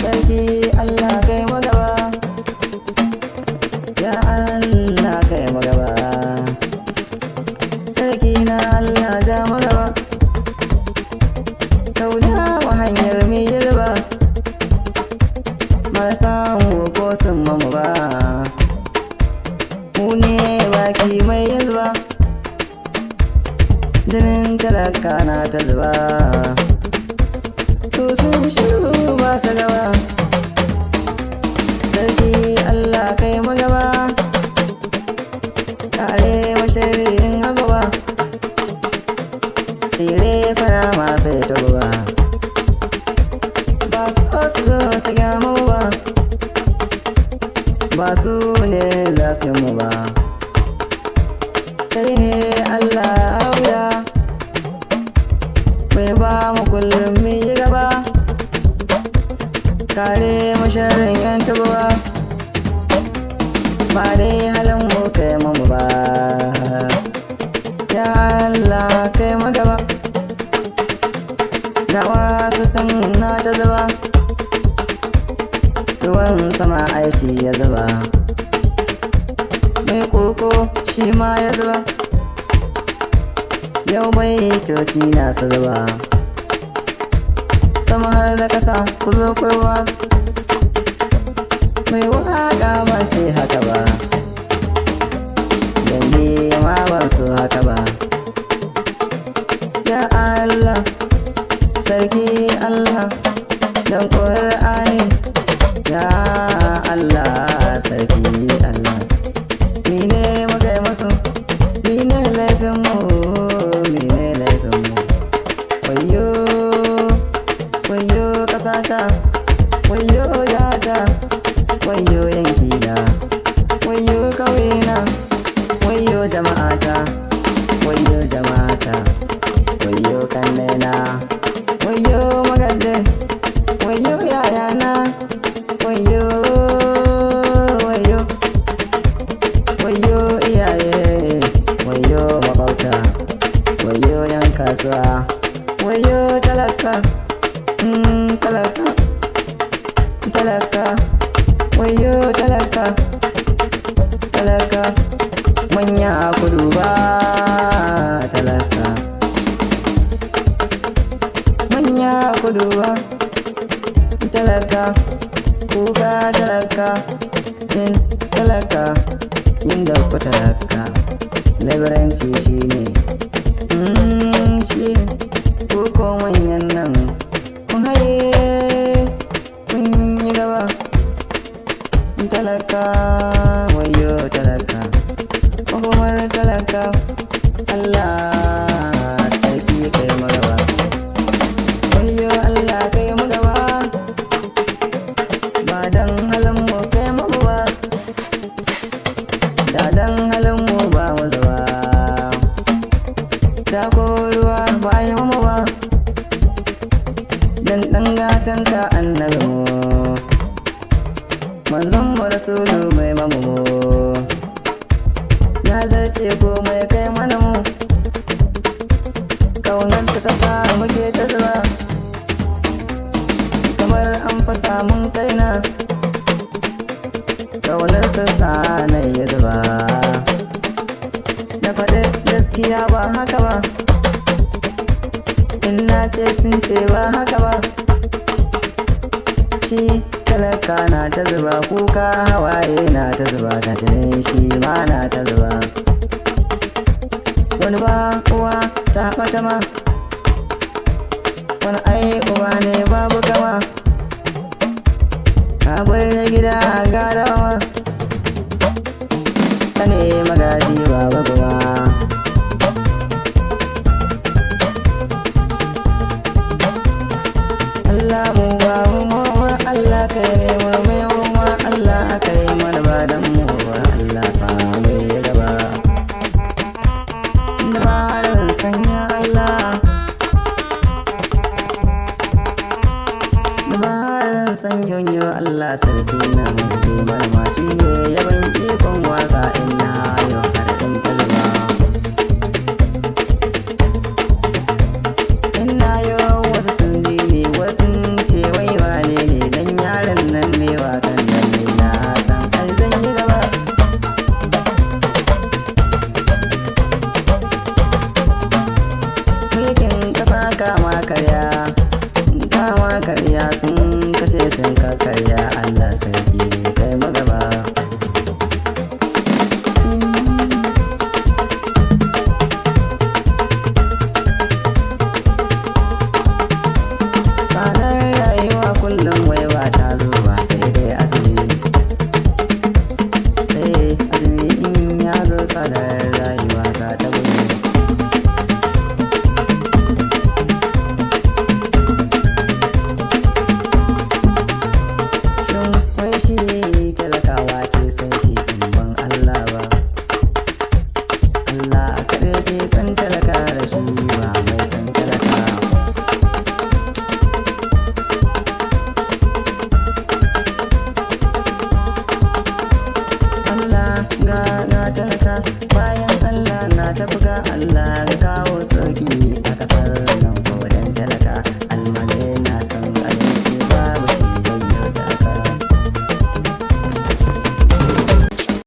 Sarki Allah kai magaba, ya Allah kai magaba, sarki na Allah ja magaba, kauda wa hanyar mai girba, marasa mu ko sun mamu ba, mu ne baki mai zuba, jinin talaka na ta zuba, su sun shiru ba su gaba, sarki Allah kai magaba, kare mashirin agaba, tsire fara masu ta gaba, ba su zo su gama ba, ba su ne za su mu ba, kai ne Allah auya, mai ba mu kullum mu yi gaba, kare masharin yan tagowa, ba dai halin mu kai mu ba, ya Allah kai magaba, ga wasu san na ta zuba, ruwan sama aishi ya zuba, mai koko shi ma ya zuba, yau baitoci na su zuba, sama har da kasa ku zo kurwa, mai waka ba ce haka ba, dangi ma ban so haka ba, ya Allah sarki Allah dan Qur'ani, ya Allah sarki Allah, ni ne magai masu, ni ne laifin mu, wayo wayo kasata, wayo yata, wayo yankina, wayo kauyena, wayo jama'ata, wayo jama'ata, wayo kannena, wayo magadde, wayo yayana, wayo wayo wayo iyaye, wayo makwabta, wayo yan kasuwa, wayo talaka, talaka, talaka, wayo talaka, talaka, manya kudu ba talaka, manya kudu ba talaka, kuka talaka, yin talaka, yin da ku talaka, labaranci shi ne, shi ne, ko manyan nan kun haye kun yi gaba, talaka wayo talaka, makomar talaka, Allah sarki kai magaba, wayo Allah kai magaba, ba dan halin mu kai mamu ba, da dan halin mu ba mu zuba, da ko ruwa ba yi mamu ba, dan dan gatan ka annabi mu, manzon mu rasulu mai mamu mu, ya zarce ko mai kai mana mu, kaunar ta kasa muke ta zuba, kamar an fasa mun kaina, kaunar ta sa na ya zuba, na faɗi gaskiya ba haka ba, in na ce sun ce ba haka ba, shi talaka na ta zuba, kuka hawaye na ta zuba, ta jinin shi ma na ta zuba, wani ba uwa ta ɓata ma, wani ai uba ne babu kama, ka bar gida garawa, ka ne magaji babu kuma, Allah mu ba mu ma Allah kai ne mu ma Allah kai mana ba dan mu ba, Allah samu ya gaba, dabarar sanya Allah, dabarar sanyoyo Allah sarki na mu mana ma shi ne yaban ikon waka ina yau har in talaba, ina yau wasu sun ji ne wasu makiya sun kashe sun kakarya Allah sarki kai magaba. Tsadar rayuwa kullum wai ba ta zo ba sai dai azumi. Sai azumi in ya zo tsadar rayuwa za ta gudu. Shin wai shi talakawa ke san shi in ban Allah ba? Allah kaɗai ke san talaka da shi ba mai san talaka. Allah ga talaka bayan Allah na ta buga Allah ga kawo sauki